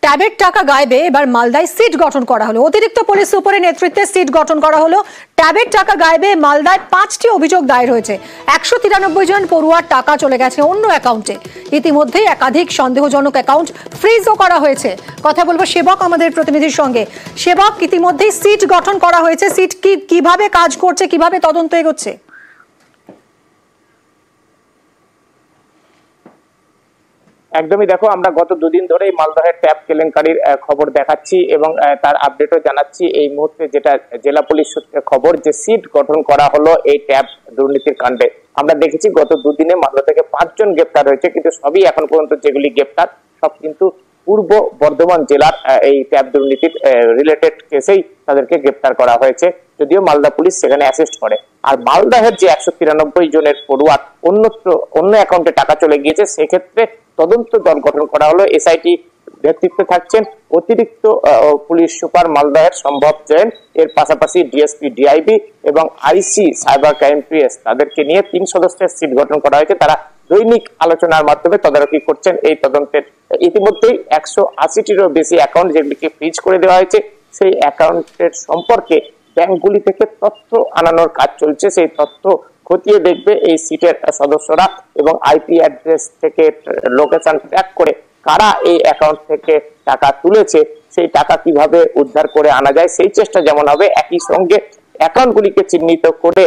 ট্যাবের টাকা গায়েবে এবার মালদায় সিট গঠন করা হলো। অতিরিক্ত পুলিশ সুপারের নেতৃত্বে সিট গঠন করা হলো। ট্যাবের টাকা গায়েবে মালদায় 5টি অভিযোগ দায়ের হয়েছে। 193 জন পড়ুয়ার টাকা চলে গেছে অন্য অ্যাকাউন্টে। ইতিমধ্যেই একাধিক সন্দেহজনক অ্যাকাউন্ট ফ্রিজও করা হয়েছে। কথা বলবো সেবক আমাদের প্রতিনিধির সঙ্গে। সেবক, ইতিমধ্যেই সিট গঠন করা হয়েছে, সিট কিভাবে কাজ করছে, কিভাবে তদন্ত এগোচ্ছে? একদমই, দেখো আমরা গত দুদিন ধরেই মালদহের ট্যাব কেলেঙ্কারির খবর দেখাচ্ছি এবং তার আপডেটও জানাচ্ছি। এই মুহূর্তে যেটা জেলা পুলিশ সূত্রে খবর, যে সিট গঠন করা হলো এই ট্যাব দুর্নীতির কাণ্ডে। আমরা দেখেছি গত দুদিনে মালদা থেকে 5 জন গ্রেপ্তার হয়েছে, কিন্তু সবই এখন পর্যন্ত যেগুলি গ্রেপ্তার সব কিন্তু পূর্ব বর্ধমান জেলার এই ট্যাব দুর্নীতির রিলেটেড কেসেই তাদেরকে গ্রেপ্তার করা হয়েছে, যদিও মালদা পুলিশ সেখানে অ্যাসিস্ট করে। আর মালদাহের যে 193 জনের পড়ুয়ার অন্য অ্যাকাউন্টে টাকা চলে গিয়েছে, সেক্ষেত্রে তদন্ত দল গঠন করা হলো। এসআইটি নেতৃত্বে থাকছেন অতিরিক্ত পুলিশ সুপার মালদাহের সম্ভব জৈন, এর পাশাপাশি ডিএসপি ডিআইবি এবং আইসি সাইবার ক্রাইম পিএস, তাদেরকে নিয়ে 3 সদস্যের সিট গঠন করা হয়েছে। তারা দৈনিক আলোচনার মাধ্যমে তদারকি করছেন এই তদন্তের। ইতিমধ্যেই 180টিরও বেশি অ্যাকাউন্ট যেগুলিকে ফ্রিজ করে দেওয়া হয়েছে, সেই অ্যাকাউন্টের সম্পর্কে ব্যাংকগুলি থেকে তথ্য আনানোর কাজ চলছে। সেই তথ্য খতিয়ে দেখবে এই সিটের সদস্যরা এবং আইপি অ্যাড্রেস থেকে লোকেশন ট্র্যাক করে কারা এই অ্যাকাউন্ট থেকে টাকা তুলেছে, সেই টাকা কিভাবে উদ্ধার করে আনা যায় সেই চেষ্টা যেমন হবে, একই সঙ্গে অ্যাকাউন্টগুলিকে চিহ্নিত করে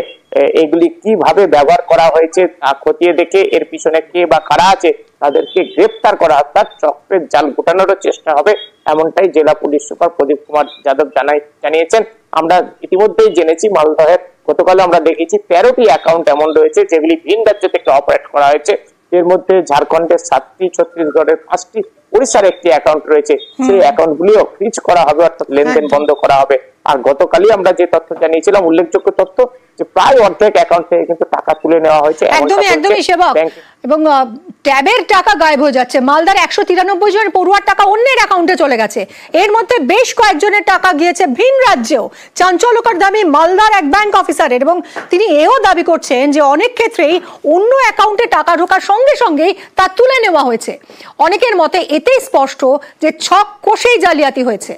এগুলি কিভাবে ব্যবহার করা হয়েছে তা খতিয়ে দেখে এর পিছনে কে বা কারা আছে তাদেরকে গ্রেপ্তার করা, অর্থাৎ চক্রের জাল গোটানোরও চেষ্টা হবে, এমনটাই জেলা পুলিশ সুপার প্রদীপ কুমার যাদব জানিয়েছেন। আমরা ইতিমধ্যেই জেনেছি মালদহের গতকাল আমরা দেখেছি 13টি অ্যাকাউন্ট এমন রয়েছে যেগুলি ভিন রাজ্য থেকে অপারেট করা হয়েছে। এর মধ্যে ঝাড়খণ্ডের 7টি, ছত্তিশগড়ের 5টি, উড়িষ্যার একটি অ্যাকাউন্ট রয়েছে। সেই অ্যাকাউন্টগুলিও ফ্রিজ করা হবে, অর্থাৎ লেনদেন বন্ধ করা হবে। আর গতকালই আমরা যে তথ্য জানিয়েছিলাম, উল্লেখযোগ্য তথ্য, যে প্রায় অর্ধেক অ্যাকাউন্ট থেকে কিন্তু টাকা তুলে নেওয়া হয়েছে। একদমই সেবক, এবং ট্যাবের টাকা গায়েব হয়ে যাচ্ছে। মালদার 193 জন পড়ুয়ার টাকা অন্যের অ্যাকাউন্টে চলে গেছে। এর মধ্যে বেশ কয়েকজনের টাকা গিয়েছে ভিন রাজ্যেও। চাঞ্চল্যকর দাবি মালদার এক ব্যাংক অফিসারের, এবং তিনি এও দাবি করছেন যে অনেক ক্ষেত্রেই অন্য অ্যাকাউন্টে টাকা ঢোকার সঙ্গে সঙ্গেই তা তুলে নেওয়া হয়েছে। অনেকের মতে এতেই স্পষ্ট যে ছক কষেই জালিয়াতি হয়েছে।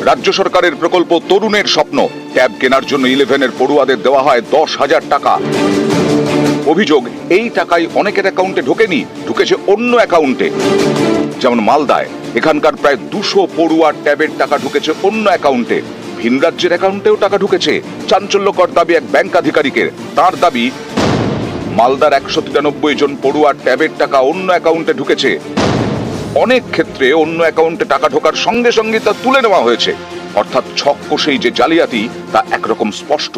রাজ্য সরকারের প্রকল্প তরুণের স্বপ্ন, ট্যাব কেনার জন্য 11-এর পড়ুয়াদের দেওয়া হয় 10,000 টাকা। অভিযোগ, এই টাকাই অনেকের অ্যাকাউন্টে ঢোকেনি, ঢুকেছে অন্য অ্যাকাউন্টে। যেমন মালদায় এখানকার প্রায় 200 পড়ুয়ার ট্যাবের টাকা ঢুকেছে অন্য অ্যাকাউন্টে, ভিন রাজ্যের অ্যাকাউন্টেও টাকা ঢুকেছে। চাঞ্চল্যকর দাবি এক ব্যাংক আধিকারিকের। তার দাবি, মালদার 193 জন পড়ুয়ার ট্যাবের টাকা অন্য অ্যাকাউন্টে ঢুকেছে। অনেক ক্ষেত্রে অন্য অ্যাকাউন্টে টাকা ঢোকার সঙ্গে সঙ্গে তা তুলে নেওয়া হয়েছে, অর্থাৎ ছক কষেই যে জালিয়াতি তা একরকম স্পষ্ট।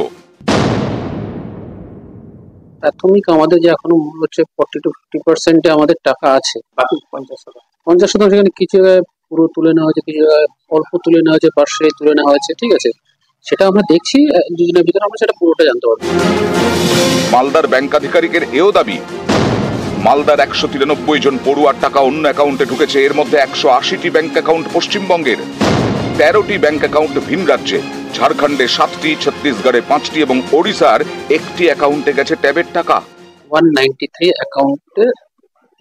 প্রাথমিক আমাদের যে এখনো মূল হচ্ছে 40 to 50% আমাদের টাকা আছে, বাকি 50% সেখানে কিছু জায়গায় পুরো তুলে নেওয়া হয়েছে, কিছু জায়গায় অল্প তুলে নেওয়া হয়েছে, পার্শ্বে তুলে নেওয়া হয়েছে। ঠিক আছে, সেটা আমরা দেখছি, দুদিনের ভিতরে আমরা সেটা পুরোটা জানতে পারবো। মালদার ব্যাংক আধিকারিকের এও দাবি, মালদার 193 জন পড়ুয়ার টাকা অন্য অ্যাকাউন্টে ঢুকেছে। এর মধ্যে 180টি ব্যাংক অ্যাকাউন্ট পশ্চিমবঙ্গের, 13টি ব্যাংক অ্যাকাউন্ট ভিন রাজ্যে, ঝাড়খণ্ডে 7টি, ছত্তিশগড়ে 5টি এবং ওড়িশার 1টি অ্যাকাউন্টে গেছে ট্যাবের টাকা। 193 অ্যাকাউন্টে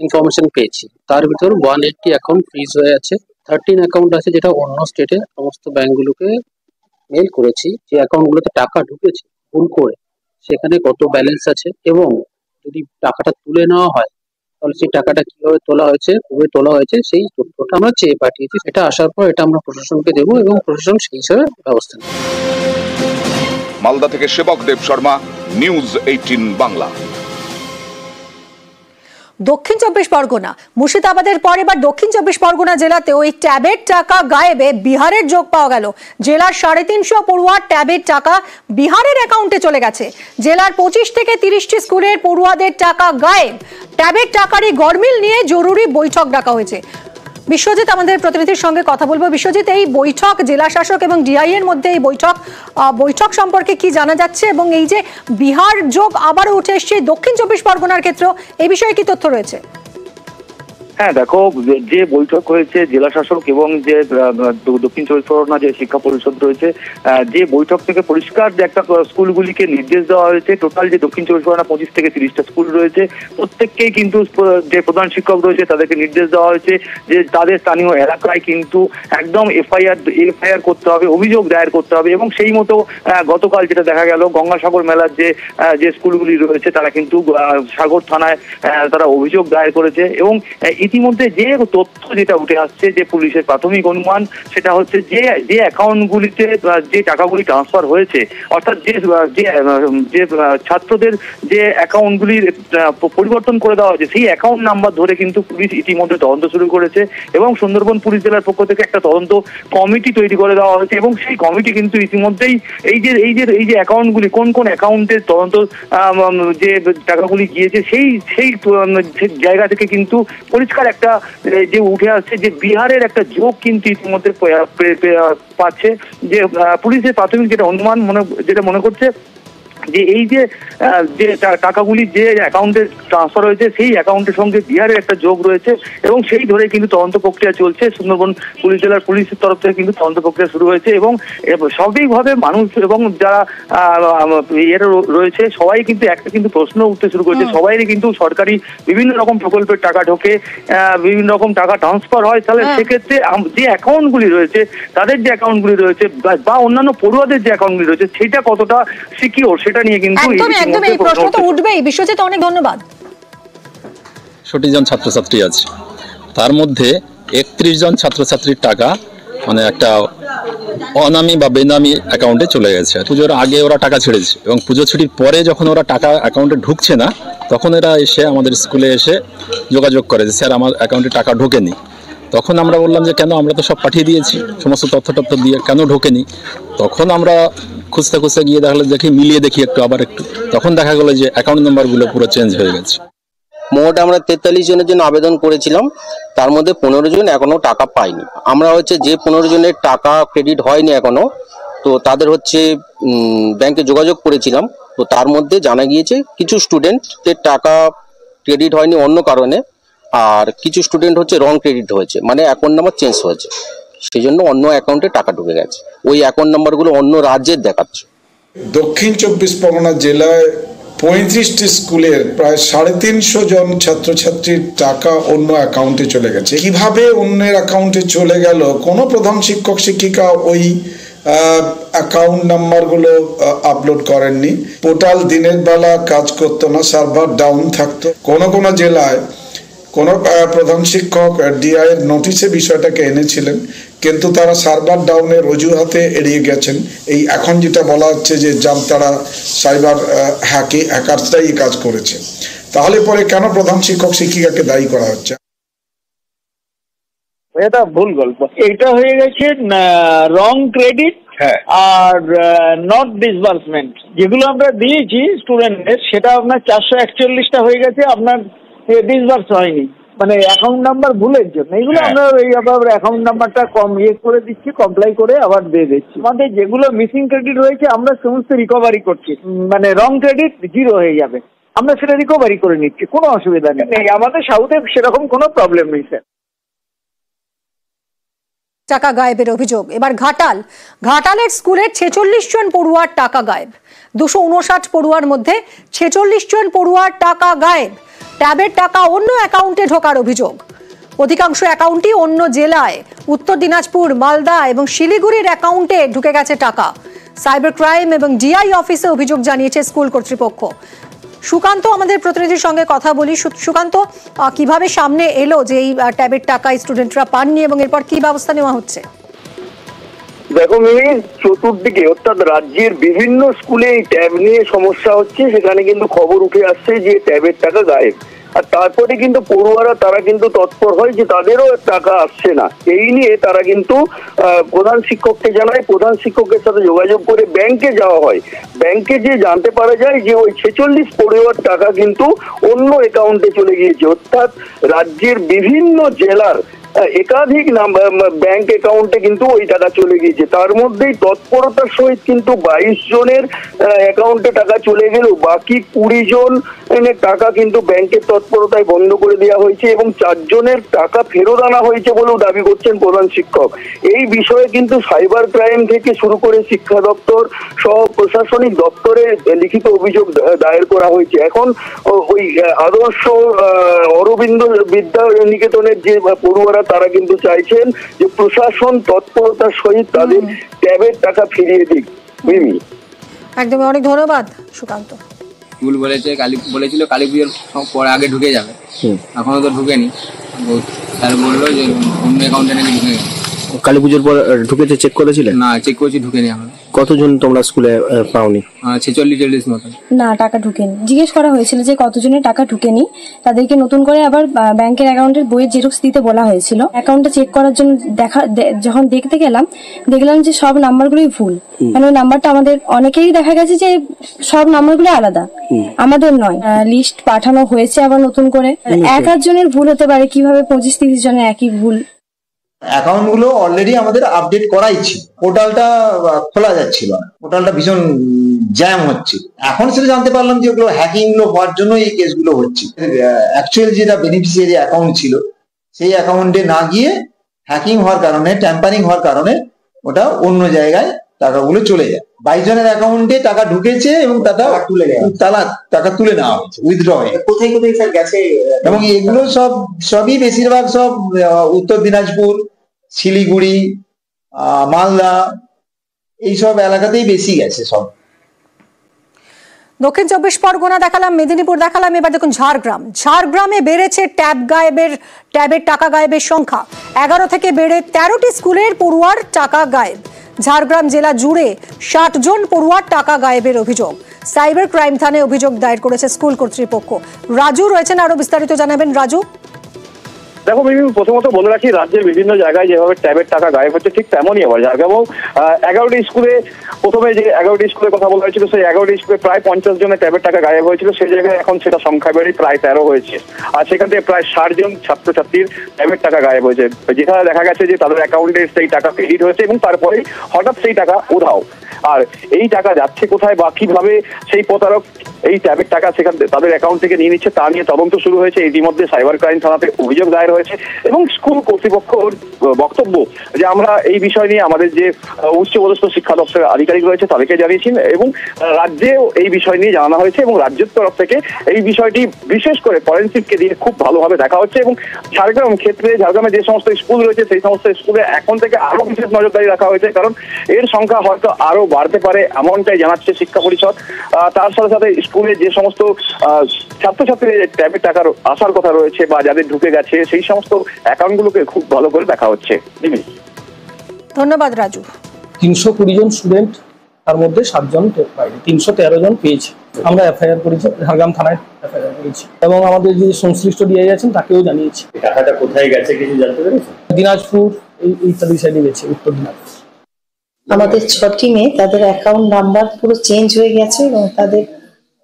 ইনফরমেশন পেয়েছি, তার ভিতর 180 অ্যাকাউন্ট ফ্রিজ হয়ে আছে। 13 অ্যাকাউন্ট আছে যেটা অন্য স্টেটে সমস্ত ব্যাংকগুলোকে মেল করেছি, যে অ্যাকাউন্টগুলোতে টাকা ঢুকেছে ভুল করে, সেখানে কত ব্যালেন্স আছে এবং যদি টাকাটা তুলে নেওয়া হয় তাহলে সেই টাকাটা কিভাবে তোলা হয়েছে, কবে তোলা হয়েছে, সেই তথ্যটা আমরা চেয়ে পাঠিয়েছি। এটা আসার পর এটা আমরা প্রশাসনকে দেবো এবং প্রশাসন সেই হিসাবে ব্যবস্থা নেবে। মালদা থেকে সেবক দেব শর্মা, নিউজ 18 বাংলা। দক্ষিণ 24 পরগনা, মুর্শিদাবাদের পর এবার দক্ষিণ 24 পরগনা জেলাতেও এই ট্যাবের টাকা গায়েবে বিহারের যোগ পাওয়া গেল। জেলার 350 পড়ুয়ার ট্যাবের টাকা বিহারের অ্যাকাউন্টে চলে গেছে। জেলার 25 থেকে 30টি স্কুলের পড়ুয়াদের টাকা গায়েব। ট্যাবের টাকারই গরমিল নিয়ে জরুরি বৈঠক ডাকা হয়েছে। বিশ্বজিৎ আমাদের প্রতিনিধির সঙ্গে কথা বলবো। বিশ্বজিৎ, এই বৈঠক, জেলা শাসক এবং ডিআই এর মধ্যে এই বৈঠক সম্পর্কে কি জানা যাচ্ছে, এবং এই যে বিহার যোগ আবারও উঠে এসছে দক্ষিণ 24 পরগনার ক্ষেত্রে, এই বিষয়ে কি তথ্য রয়েছে? হ্যাঁ দেখো, যে বৈঠক হয়েছে জেলা শাসক এবং যে দক্ষিণ চব্বিশ পরগনা যে শিক্ষা পরিষদ রয়েছে, যে বৈঠক থেকে পরিষ্কার যে একটা স্কুলগুলিকে নির্দেশ দেওয়া হয়েছে, টোটাল যে দক্ষিণ চব্বিশ পরগনা 25 থেকে 30টা স্কুল রয়েছে, প্রত্যেককেই কিন্তু যে প্রধান শিক্ষক রয়েছে তাদেরকে নির্দেশ দেওয়া হয়েছে যে তাদের স্থানীয় এলাকায় কিন্তু একদম এফআইআর করতে হবে, অভিযোগ দায়ের করতে হবে। এবং সেই মতো গতকাল যেটা দেখা গেল, গঙ্গাসাগর মেলার যে স্কুলগুলি রয়েছে তারা কিন্তু সাগর থানায় তারা অভিযোগ দায়ের করেছে। এবং ইতিমধ্যে যে তথ্য যেটা উঠে আসছে, যে পুলিশের প্রাথমিক অনুমান, সেটা হচ্ছে যে অ্যাকাউন্টগুলিতে যে টাকাগুলি ট্রান্সফার হয়েছে, অর্থাৎ যে ছাত্রদের যে অ্যাকাউন্টগুলির পরিবর্তন করে দেওয়া হয়েছে, সেই অ্যাকাউন্ট নাম্বার ধরে কিন্তু পুলিশ ইতিমধ্যে তদন্ত শুরু করেছে। এবং সুন্দরবন পুলিশ জেলার পক্ষ থেকে একটা তদন্ত কমিটি তৈরি করে দেওয়া হয়েছে। এবং সেই কমিটি কিন্তু ইতিমধ্যেই এই যে অ্যাকাউন্টগুলি, কোন কোন অ্যাকাউন্টের তদন্ত যে টাকাগুলি গিয়েছে, সেই জায়গা থেকে কিন্তু পরিষ্কার একটা যে উঠে আসছে যে বিহারের একটা যোগ কিন্তু ইতিমধ্যে পাচ্ছে। যে পুলিশের প্রাথমিক যেটা অনুমান যেটা মনে করছে যে এই যে টাকাগুলি যে অ্যাকাউন্টে ট্রান্সফার হয়েছে, সেই অ্যাকাউন্টের সঙ্গে বিহারের একটা যোগ রয়েছে। এবং সেই ধরে কিন্তু তদন্ত প্রক্রিয়া চলছে। সুন্দরবন পুলিশ জেলার পুলিশের তরফ থেকে কিন্তু তদন্ত প্রক্রিয়া শুরু হয়েছে। এবং স্বাভাবিকভাবে মানুষ এবং যারা রয়েছে সবাই কিন্তু একটা কিন্তু প্রশ্ন উঠতে শুরু করেছে। সবাইরই কিন্তু সরকারি বিভিন্ন রকম প্রকল্পের টাকা ঢোকে, বিভিন্ন রকম টাকা ট্রান্সফার হয়। তাহলে সেক্ষেত্রে যে অ্যাকাউন্টগুলি রয়েছে, তাদের যে অ্যাকাউন্টগুলি রয়েছে বা অন্যান্য পড়ুয়াদের যে অ্যাকাউন্টগুলি রয়েছে, সেটা কতটা সিকিউর, সেটা নিয়ে কিন্তু একদম এই প্রশ্ন তো উঠবেই। বিশ্বজিৎ, অনেক ধন্যবাদ। ৬০ জন ছাত্রছাত্রী আছে, তার মধ্যে ৩১ জন ছাত্রছাত্রীর টাকা মানে একটা অনামি বা বেনামি অ্যাকাউন্টে চলে গেছে। পুজোর আগে ওরা টাকা ছেড়েছে এবং পুজো ছুটির পরে যখন ওরা টাকা অ্যাকাউন্টে ঢুকছে না, তখন এরা এসে আমাদের স্কুলে এসে যোগাযোগ করে যে স্যার আমার অ্যাকাউন্টে টাকা ঢোকেনি। তখন আমরা বললাম যে কেন, আমরা তো সব পাঠিয়ে দিয়েছি, সমস্ত তথ্য দিয়ে কেন ঢোকেনি। তখন আমরা খুঁজতে গিয়ে দেখি, মিলিয়ে দেখি একটু, তখন দেখা গেলো যে অ্যাকাউন্ট নাম্বারগুলো পুরো চেঞ্জ হয়ে গেছে। মোট আমরা 43 জনের জন্য আবেদন করেছিলাম, তার মধ্যে 15 জন এখনো টাকা পায়নি। আমরা যে 15 জনের টাকা ক্রেডিট হয়নি এখনো, তো তাদের ব্যাংকে যোগাযোগ করেছিলাম। তো তার মধ্যে জানা গিয়েছে কিছু স্টুডেন্টের টাকা ক্রেডিট হয়নি অন্য কারণে, আর কিছু স্টুডেন্ট রং ক্রেডিট হয়েছে, মানে অ্যাকাউন্ট নাম্বার চেঞ্জ হয়েছে, সেই জন্য অন্য অ্যাকাউন্টে টাকা ঢুকে গেছে। ওই অ্যাকাউন্ট নাম্বারগুলো অন্য রাজ্যের দেখাচ্ছে। দক্ষিণ 24 পরগনা জেলায় 35টি স্কুলের প্রায় 350 জন ছাত্রছাত্রীর টাকা অন্য অ্যাকাউন্টে চলে গেছে। কিভাবে অন্যের অ্যাকাউন্টে চলে গেল, কোনো প্রধান শিক্ষক শিক্ষিকা ওই অ্যাকাউন্ট নাম্বারগুলো আপলোড করেননি। পোর্টাল দিনের বেলা কাজ করতো না, সার্ভার ডাউন থাকতো। কোনো জেলায় কোনো প্রধান শিক্ষক ডিআই এর নোটিশে বিষয়টাকে এনেছিলেন, কিন্তু তারা সার্ভার ডাউনের অজুহাতে এড়িয়ে গেছেন। এই এখন যেটা বলা হচ্ছে যে জামতারা সাইবার হ্যাকারসরাই কাজ করেছে, তাহলে পরে কেন প্রধান শিক্ষক শিক্ষিকাকে দায়ী করা হচ্ছে? এটা ভুল গল্প। এটা হয়ে গেছে রং ক্রেডিট আর নট ডিসবার্সমেন্ট। যেগুলো আমরা দিয়েছি স্টুডেন্টদের, সেটা আপনার 441টা হয়ে গেছে, আপনার ডিসবার্স হয়নি, মানে অ্যাকাউন্ট নাম্বার ভুলের জন্য। এগুলো আমরা আবার অ্যাকাউন্ট নাম্বারটা করে দিচ্ছি, কমপ্লাই করে আবার দিয়ে দিচ্ছি। আমাদের যেগুলো মিসিং ক্রেডিট রয়েছে আমরা সমস্ত রিকভারি করছি, মানে রং ক্রেডিট 0 হয়ে যাবে, আমরা সেটা রিকভারি করে নিচ্ছি, কোনো অসুবিধা নেই। আমাদের সাউথে সেরকম কোনো প্রবলেম নেই স্যার। টাকা গায়েবের অভিযোগ এবার ঘাটালের স্কুলের 46 জন পড়ুয়ার টাকা গায়েব। 259 পড়ুয়ার মধ্যে 46 জন পড়ুয়ার টাকা গায়েব। ট্যাবের টাকা অন্য অ্যাকাউন্টে ঢোকার অভিযোগ। অধিকাংশ অ্যাকাউন্টই অন্য জেলায়, উত্তর দিনাজপুর, মালদা এবং শিলিগুড়ির অ্যাকাউন্টে ঢুকে গেছে টাকা। সাইবার ক্রাইম এবং ডিআই অফিসে অভিযোগ জানিয়েছে স্কুল কর্তৃপক্ষ। সুকান্ত আমাদের প্রতিনিধির সঙ্গে কথা বলি। সুকান্ত, কিভাবে সামনে এলো যে এই ট্যাবের টাকা স্টুডেন্টরা পাননি এবং এরপর কি ব্যবস্থা নেওয়া হচ্ছে? দেখো মিমি, চতুর্দিকে অর্থাৎ রাজ্যের বিভিন্ন স্কুলে এই ট্যাব নিয়ে সমস্যা হচ্ছে। সেখানে কিন্তু খবর উঠে আসছে যে ট্যাবের টাকা গায়েব, আর তারপরে কিন্তু পড়ুয়ারা তারা কিন্তু তৎপর হয় যে তাদেরও টাকা আসছে না। এই নিয়ে তারা কিন্তু প্রধান শিক্ষককে জানায়, প্রধান শিক্ষকের সাথে যোগাযোগ করে ব্যাংকে যাওয়া হয়। ব্যাংকে যে জানতে পারা যায় যে ওই 46 পড়ুয়ার টাকা কিন্তু অন্য অ্যাকাউন্টে চলে গিয়েছে, অর্থাৎ রাজ্যের বিভিন্ন জেলার একাধিক ব্যাংক অ্যাকাউন্টে কিন্তু ওই টাকা চলে গিয়েছে। তার মধ্যেই তৎপরতার সহিত কিন্তু 22 জনের অ্যাকাউন্টে টাকা চলে গেল, বাকি 20 জন জনের টাকা কিন্তু ব্যাংকের তৎপরতায় বন্ধ করে দেওয়া হয়েছে এবং 4 জনের টাকা ফেরত আনা হয়েছে বলেও দাবি করছেন প্রধান শিক্ষক। এই বিষয়ে কিন্তু সাইবার ক্রাইম থেকে শুরু করে শিক্ষা দপ্তর সহ প্রশাসনিক দপ্তরে লিখিত অভিযোগ দায়ের করা হয়েছে। এখন ওই আদর্শ অরবিন্দ বিদ্যা নিকেতনের যে পড়ুয়ারা তারা কিন্তু চাইছেন যে প্রশাসন তৎপরতার সহিত তাদের ট্যাবের টাকা ফিরিয়ে দিক। একদমই, অনেক ধন্যবাদ সুকান্ত। স্কুল বলেছিল কালী পুজোর পরে আগে ঢুকে যাবে, এখনো তো ঢুকেনি। স্যার বললো যে অন্য অ্যাকাউন্টে নাকি ঢুকে গেছে। কালী পুজোর পর ঢুকেছে, চেক করেছিলেন? না, চেক করছি, ঢুকেনি এখন। কতজন তোমরা স্কুলে পাওনি? 46-40 মতো। না, টাকা ঢুকেনি। জিজ্ঞেস করা হয়েছিল যে কতজনের টাকা ঢুকেনি, তাদেরকে নতুন করে আবার ব্যাংকের অ্যাকাউন্টের বইয়ের জেরক্স দিতে বলা হয়েছিল। অ্যাকাউন্টটা চেক করার জন্য যখন দেখতে গেলাম, দেখলাম যে সব নাম্বারগুলোই ভুল। মানে ওই নাম্বারটা আমাদের অনেকেই দেখা গেছে যে সব নাম্বারগুলো আলাদা, আমাদের নয়। লিস্ট পাঠানো হয়েছে আবার নতুন করে। এক জনের ভুল হতে পারে, কিভাবে 25-30 জনের একই ভুল? অ্যাকাউন্ট গুলো অলরেডি আমাদের আপডেট করাই ছিল, পোর্টালটা খোলা যাচ্ছিল না, পোর্টালটা ভীষণ জ্যাম হচ্ছে। এখন সেটা জানতে পারলাম যে ওগুলো হ্যাকিং গুলো হওয়ার জন্য এই কেসগুলো হচ্ছে। অ্যাকচুয়াল যেটা বেনিফিশিয়ারি অ্যাকাউন্ট ছিল সেই অ্যাকাউন্টে না গিয়ে হ্যাকিং হওয়ার কারণে, ট্যাম্পারিং হওয়ার কারণে ওটা অন্য জায়গায় টাকাগুলো চলে যায়। 22 জনের অ্যাকাউন্টে টাকা ঢুকেছে এবং টাকা তুলে নেওয়া হয়েছে, উইথড্র হয়ে। কোথায় কোথায় স্যার গেছে? এবং এগুলো সবই বেশিরভাগ সব উত্তর দিনাজপুর, শিলিগুড়ি, মালদা এইসব এলাকাতেই বেশি গেছে সব। দক্ষিণ 24 পরগনা দেখালাম, মেদিনীপুর দেখালাম, এবার দেখুন ঝাড়গ্রামে বেড়েছে ট্যাবের টাকা গায়েবের সংখ্যা। 11 থেকে বেড়ে 13টি স্কুলের পড়ুয়ার টাকা গায়েব। ঝাড়গ্রাম জেলা জুড়ে 60 জন পড়ুয়ার টাকা গায়েবের অভিযোগ। সাইবার ক্রাইম থানায় অভিযোগ দায়ের করেছে স্কুল কর্তৃপক্ষ। রাজু রয়েছেন, আরো বিস্তারিত জানাবেন। রাজু, দেখো প্রথমত বলে রাখি, রাজ্যের বিভিন্ন জায়গায় যেভাবে ট্যাবের টাকা গায়েব হচ্ছে ঠিক তেমনই আবার ঝাড়গ্রামেও 11টি স্কুলে, প্রথমে যে 11টি স্কুলের কথা বলা হয়েছিল সেই 11টি স্কুলে প্রায় 50 জনের ট্যাবের টাকা গায়েব হয়েছিল। সেই জায়গায় এখন সেটা সংখ্যা বেড়ে প্রায় 13 হয়েছে। আর সেখান থেকে প্রায় 60 জন ছাত্রছাত্রীর ট্যাবের টাকা গায়েব হয়েছে, যেখানে দেখা গেছে যে তাদের অ্যাকাউন্টে সেই টাকা ক্রেডিট হয়েছে এবং তারপরে হঠাৎ সেই টাকা উধাও। আর এই টাকা যাচ্ছে কোথায় বা কিভাবে সেই প্রতারক এই ট্যাবের টাকা সেখান তাদের অ্যাকাউন্ট থেকে নিয়ে নিচ্ছে তা নিয়ে তদন্ত শুরু হয়েছে। ইতিমধ্যে সাইবার ক্রাইম থানাতে অভিযোগ দায়ের হয়েছে এবং স্কুল কর্তৃপক্ষের বক্তব্য যে আমরা এই বিষয় নিয়ে আমাদের যে উচ্চপদস্থ শিক্ষা দপ্তরের আধিকারিক রয়েছে তাদেরকে জানিয়েছি এবং রাজ্যেও এই বিষয় নিয়ে জানানো হয়েছে এবং রাজ্যের তরফ থেকে এই বিষয়টি বিশেষ করে ফরেনসিককে দিয়ে খুব ভালোভাবে দেখা হচ্ছে। এবং ঝাড়গ্রামে যে সমস্ত স্কুল রয়েছে সেই সমস্ত স্কুলে এখন থেকে আরো বিশেষ নজরদারি রাখা হয়েছে, কারণ এর সংখ্যা হয়তো আরো বাড়তে পারে এমনটাই জানাচ্ছে শিক্ষা পরিষদ। তার সাথে সাথে স্কুলে যে সমস্ত ছাত্রছাত্রীদের ট্যাবের টাকার আসার কথা রয়েছে বা যাদের ঢুকে গেছে সেই সমস্ত অ্যাকাউন্টগুলোকে খুব ভালো করে দেখা হচ্ছে। ধন্যবাদ রাজু। 320 জন স্টুডেন্ট, তার মধ্যে 7 জন টেপ পায়নি, 313 জন পেয়েছে। আমরা এফআইআর করেছি, ঝাড়গ্রাম থানায় এফআইআর করেছি এবং আমাদের যে সংশ্লিষ্ট ডিআই আছেন তাকেও জানিয়েছি। টাকাটা কোথায় গেছে কিছু জানতে পেরেছেন? দিনাজপুর ইত্যাদি সাইডে গেছে, উত্তর দিনাজপুর। আমাদের 6টি মেয়ে, তাদের অ্যাকাউন্ট নাম্বার পুরো চেঞ্জ হয়ে গেছে এবং তাদের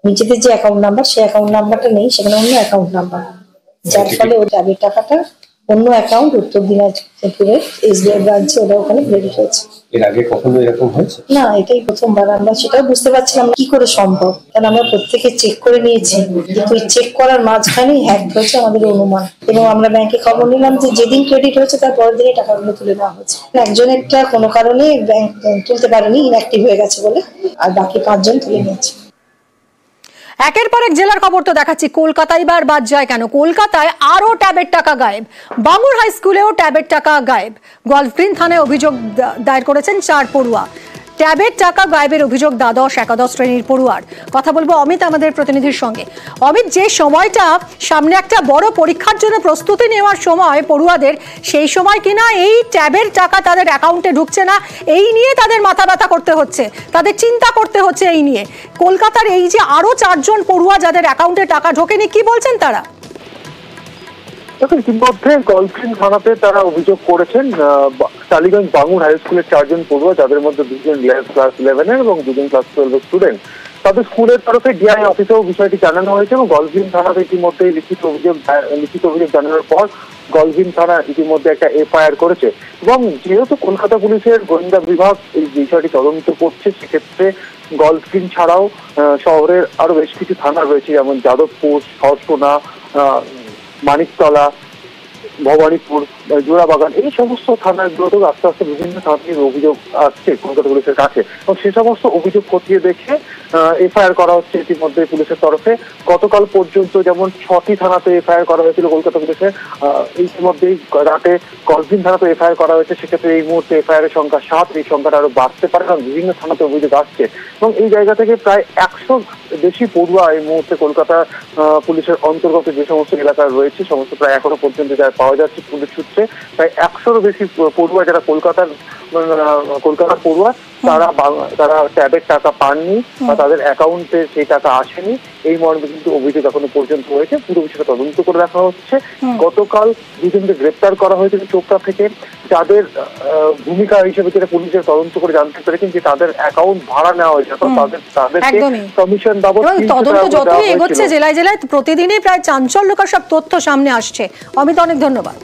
নিজেদের যে অ্যাকাউন্ট নাম্বার সেই অ্যাকাউন্ট নাম্বারটা নেই, সেখানে অন্য অ্যাকাউন্ট নাম্বার, যার ফলে ওই ট্যাবের টাকাটা অন্য অ্যাকাউন্ট উত্তর দিনাজপুরের SBI ব্রাঞ্চে ওটা ওখানে ক্রেডিট হয়েছে। এর আগে কখনো এরকম হয়েছে? না, এটাই প্রথমবার। আমরা সেটাও বুঝতে পারছিলাম কি করে সম্ভব, কারণ আমরা প্রত্যেকে চেক করে নিয়েছি, কিন্তু চেক করার মাঝখানেই হ্যাক হয়েছে আমাদের অনুমান। এবং আমরা ব্যাংকে খবর নিলাম যে যেদিন ক্রেডিট হয়েছে তার পরের দিনে টাকাগুলো তুলে নেওয়া হয়েছে। একজনেরটা কোনো কারণে ব্যাংক তুলতে পারেনি, ইনঅ্যাক্টিভ হয়ে গেছে বলে, আর বাকি 5 জন তুলে নিয়েছে। একের পর এক জেলার খবর তো দেখাচ্ছি। কলকাতায় এবার বাদ যায় কেন? কলকাতায় আরো ট্যাবের টাকা গায়েব। বাঙুর হাই স্কুলেও ট্যাবের টাকা গায়েব। গলফ গ্রিন থানায় অভিযোগ দায়ের করেছেন 4 পড়ুয়া। ট্যাবের টাকা গায়েবের অভিযোগ দ্বাদশ একাদশ শ্রেণীর পড়ুয়ার। কথা বলবো অমিত আমাদের প্রতিনিধির সঙ্গে। অমিত, যে সময়টা সামনে একটা বড় পরীক্ষার জন্য প্রস্তুতি নেওয়ার সময় পড়ুয়াদের, সেই সময় কিনা এই ট্যাবের টাকা তাদের অ্যাকাউন্টে ঢুকছে না, এই নিয়ে তাদের মাথা ব্যথা করতে হচ্ছে, তাদের চিন্তা করতে হচ্ছে এই নিয়ে। কলকাতার এই যে আরো 4 জন পড়ুয়া যাদের অ্যাকাউন্টে টাকা ঢোকেনি, কি বলছেন তারা? ইতিমধ্যে গলফগ্রিন থানাতে তারা অভিযোগ করেছেন টালিগঞ্জ বাঙুর হাই স্কুলের 4 জন পড়ুয়া, যাদের মধ্যে 2 জন ক্লাস 11 এবং 2 জন ক্লাস 12 স্টুডেন্ট। তাদের স্কুলের তরফে ডিআই অফিসেও বিষয়টি জানানো হয়েছে এবং গলফগ্রিন থানাতে ইতিমধ্যে লিখিত অভিযোগ জানানোর পর গলভিন থানা ইতিমধ্যে একটা এফআইআর করেছে। এবং যেহেতু কলকাতা পুলিশের গোয়েন্দা বিভাগ এই বিষয়টি তদন্ত করছে, সেক্ষেত্রে গলফিন ছাড়াও শহরের আরো বেশ কিছু থানা রয়েছে, যেমন যাদবপুর, সরসোনা, মানিকতলা, ভবানীপুর, জোড়াবাগান, এই সমস্ত থানাগুলোতেও আস্তে আস্তে বিভিন্ন থানা থেকে অভিযোগ আসছে কলকাতা পুলিশের কাছে, এবং সে সমস্ত অভিযোগ খতিয়ে দেখে এফআইআর করা হচ্ছে ইতিমধ্যে পুলিশের তরফে। গতকাল পর্যন্ত যেমন 6টি থানাতে এফআইআর করা হয়েছিল কলকাতা পুলিশে, ইতিমধ্যেই রাতে গলফিন থানাতে এফআইআর করা হয়েছে। সেক্ষেত্রে এই মুহূর্তে এফআইআর এর সংখ্যা 7, এই সংখ্যাটা আরো বাড়তে পারে, কারণ বিভিন্ন থানাতে অভিযোগ আসছে। এবং এই জায়গা থেকে প্রায় 100 বেশি পড়ুয়া এই মুহূর্তে কলকাতা পুলিশের অন্তর্গত যে সমস্ত এলাকায় রয়েছে, সমস্ত প্রায় এখনো পর্যন্ত যা পাওয়া যাচ্ছে পুলিশ সূত্রে, প্রায় 100-এরও বেশি পড়ুয়া যারা কলকাতার পড়ুয়া, তারা ট্যাবের টাকা পাননি বা তাদের অ্যাকাউন্টে সেই টাকা আসেনি, এই মর্মে কিন্তু অভিযোগ এখনো পর্যন্ত হয়েছে। পুরো বিষয়টা তদন্ত করে দেখা হচ্ছে। গতকাল দুজনকে গ্রেপ্তার করা হয়েছিল চোপড়া থেকে, যাদের ভূমিকা হিসেবে যেটা পুলিশের তদন্ত করে জানতে পেরেছেন যে তাদের অ্যাকাউন্ট ভাড়া নেওয়া হয়েছে, তাদেরকে কমিশন বাবদ তদন্ত যতই এগোচ্ছে জেলায় জেলায় প্রতিদিনই প্রায় চাঞ্চল্যকর সব তথ্য সামনে আসছে। অমিত, অনেক ধন্যবাদ।